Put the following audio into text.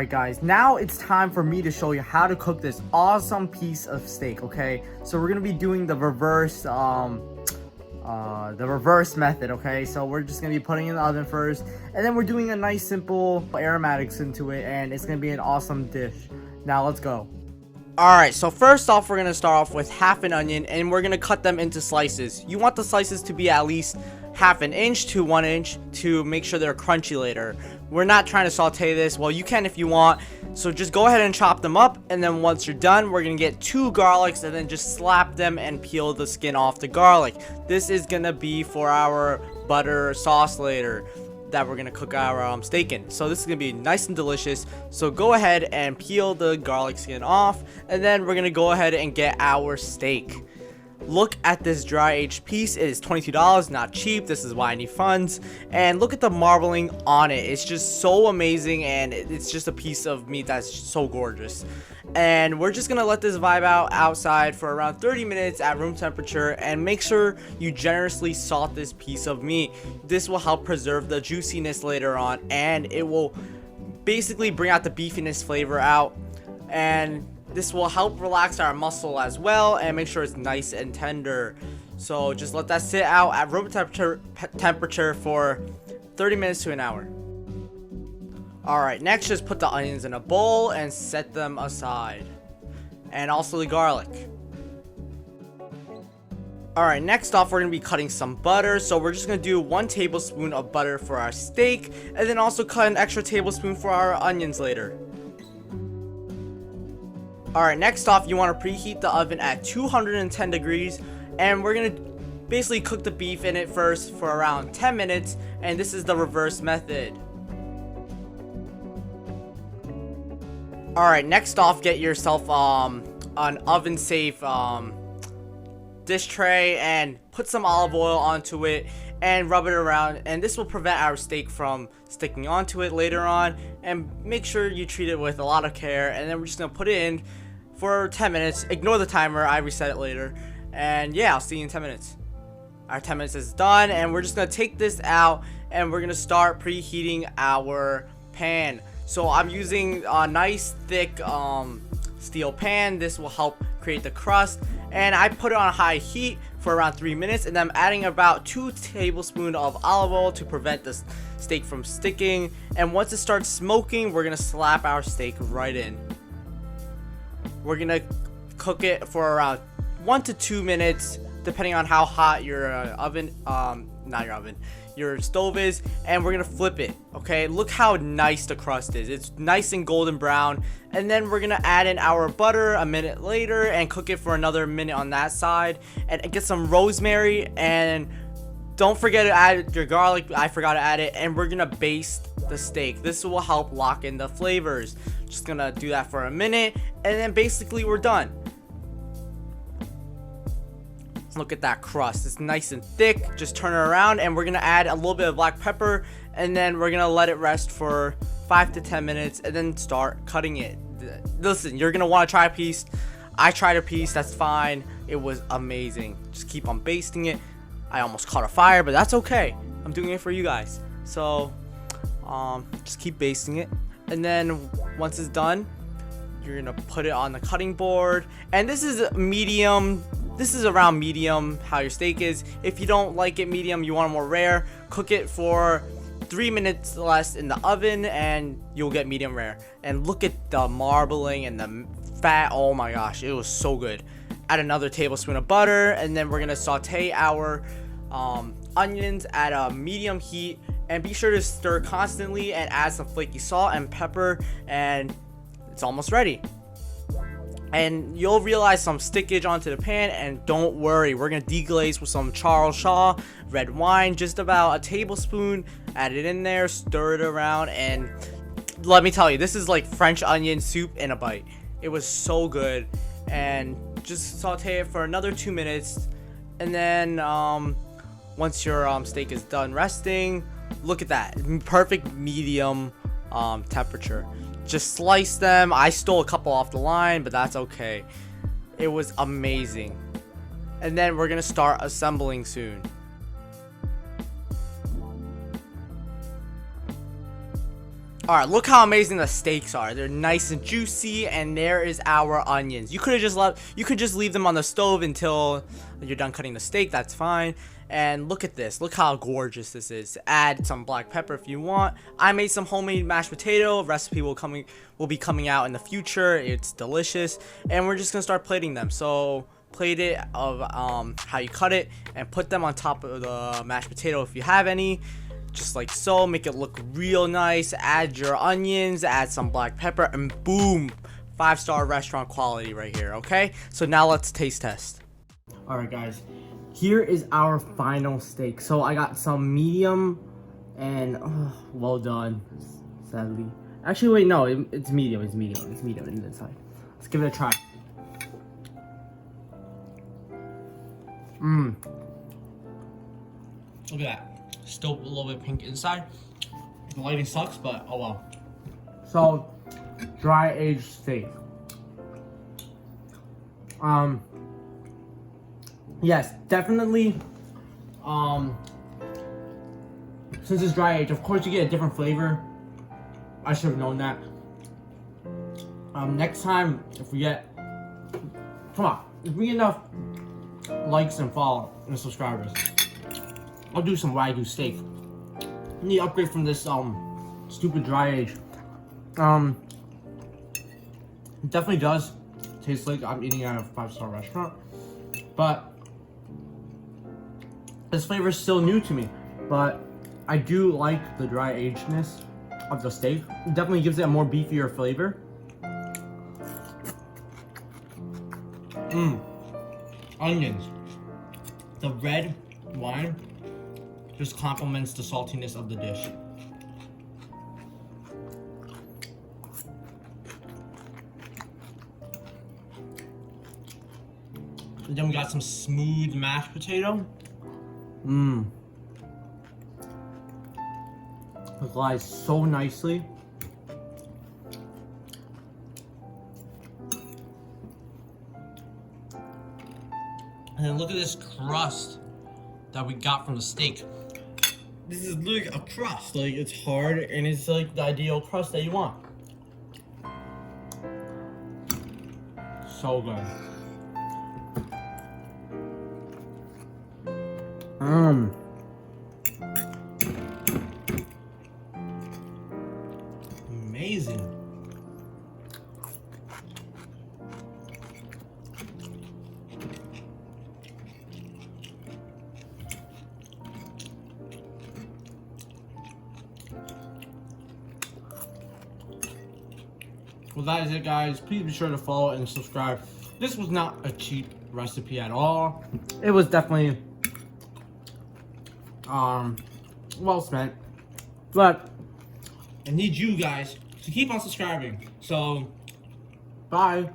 Alright guys, now it's time for me to show you how to cook this awesome piece of steak, okay? So we're gonna be doing the reverse method, okay? So we're just gonna be putting it in the oven first, and then we're doing a nice simple aromatics into it, and it's gonna be an awesome dish. Now let's go. Alright, so first off, we're gonna start off with half an onion, and we're gonna cut them into slices. You want the slices to be at least half an inch to 1 inch to make sure they're crunchy later. We're not trying to saute this. Well, you can if you want. So just go ahead and chop them up, and then once you're done, we're gonna get 2 garlics and then just slap them and peel the skin off the garlic. This is gonna be for our butter sauce later that we're gonna cook our steak in. So this is gonna be nice and delicious. So go ahead and peel the garlic skin off, and then we're gonna go ahead and get our steak. Look at this dry aged piece. It is $22, not cheap. This is why I need funds. And look at the marbling on it. It's just so amazing, and it's just a piece of meat that's so gorgeous. And we're just gonna let this vibe out outside for around 30 minutes at room temperature, and make sure you generously salt this piece of meat. This will help preserve the juiciness later on, and it will basically bring out the beefiness flavor out, and this will help relax our muscle as well and make sure it's nice and tender. So just let that sit out at room temperature for 30 minutes to an hour. Alright, next just put the onions in a bowl and set them aside. And also the garlic. Alright, next off, we're going to be cutting some butter. So we're just going to do 1 tablespoon of butter for our steak, and then also cut an extra tablespoon for our onions later. Alright, next off, you want to preheat the oven at 210 degrees, and we're going to basically cook the beef in it first for around 10 minutes, and this is the reverse method. Alright, next off, get yourself an oven safe dish tray and put some olive oil onto it and rub it around, and this will prevent our steak from sticking onto it later on. And make sure you treat it with a lot of care, and then we're just going to put it in for 10 minutes. Ignore the timer, I reset it later. And yeah, I'll see you in 10 minutes. Our 10 minutes is done, and we're just going to take this out, and we're going to start preheating our pan. So I'm using a nice thick steel pan. This will help create the crust, and I put it on high heat for around 3 minutes, and then I'm adding about 2 tablespoons of olive oil to prevent the steak from sticking. And once it starts smoking, we're going to slap our steak right in. We're gonna cook it for around 1 to 2 minutes, depending on how hot your your stove is, and we're gonna flip it. Okay, look how nice the crust is. It's nice and golden brown. And then we're gonna add in our butter a minute later and cook it for another minute on that side, and get some rosemary, and don't forget to add your garlic. I forgot to add it. And we're gonna baste the steak. This will help lock in the flavors. Just gonna do that for a minute, and then basically we're done. Look at that crust. It's nice and thick. Just turn it around, and we're gonna add a little bit of black pepper, and then we're gonna let it rest for 5 to 10 minutes, and then start cutting it. Listen, you're gonna want to try a piece. I tried a piece. That's fine. It was amazing. Just keep on basting it. I almost caught a fire, but that's okay. I'm doing it for you guys. So just keep basting it, and then once it's done, you're gonna put it on the cutting board. And this is medium. This is around medium how your steak is. If you don't like it medium, you want it more rare, cook it for 3 minutes less in the oven, and you'll get medium rare. And look at the marbling and the fat. Oh my gosh, it was so good. Add another tablespoon of butter, and then we're gonna saute our onions at a medium heat, and be sure to stir constantly and add some flaky salt and pepper, and it's almost ready. And you'll realize some stickage onto the pan, and don't worry, we're gonna deglaze with some Charles Shaw red wine, just about a tablespoon. Add it in there, stir it around, and let me tell you, this is like French onion soup in a bite. It was so good. And just saute it for another 2 minutes, and then once your steak is done resting, look at that, perfect medium temperature. Just slice them. I stole a couple off the line, but that's okay. It was amazing. And then we're gonna start assembling soon. Alright, look how amazing the steaks are. They're nice and juicy, and there is our onions. You could just leave them on the stove until you're done cutting the steak. That's fine. And look at this. Look how gorgeous this is. Add some black pepper if you want. I made some homemade mashed potato. Recipe will be coming out in the future. It's delicious, and we're just gonna start plating them. So plate it of how you cut it, and put them on top of the mashed potato if you have any. Just like so, make it look real nice. Add your onions, add some black pepper, and boom, 5-star restaurant quality right here. Okay, so now let's taste test. All right, guys, here is our final steak. So I got some medium, and well done. Sadly, actually, wait, no, it's medium. It's medium in the inside. Let's give it a try. Look at that. Still a little bit pink inside. The lighting sucks, but oh well. So, dry aged steak. Yes, definitely. Since it's dry aged, of course you get a different flavor. I should have known that. Next time, if we get enough likes and follow and subscribers, I'll do some Wagyu steak. I need to upgrade from this stupid dry age. It definitely does taste like I'm eating at a 5-star restaurant, but this flavor is still new to me. But I do like the dry agedness of the steak. It definitely gives it a more beefier flavor. Onions. The red wine just complements the saltiness of the dish. And then we got some smooth mashed potato. It glides so nicely. And then look at this crust that we got from the steak. This is like a crust. Like, it's hard, and it's like the ideal crust that you want. So good. Amazing. Well, that is it, guys. Please be sure to follow and subscribe. This was not a cheap recipe at all. It was definitely well spent, but I need you guys to keep on subscribing. So bye.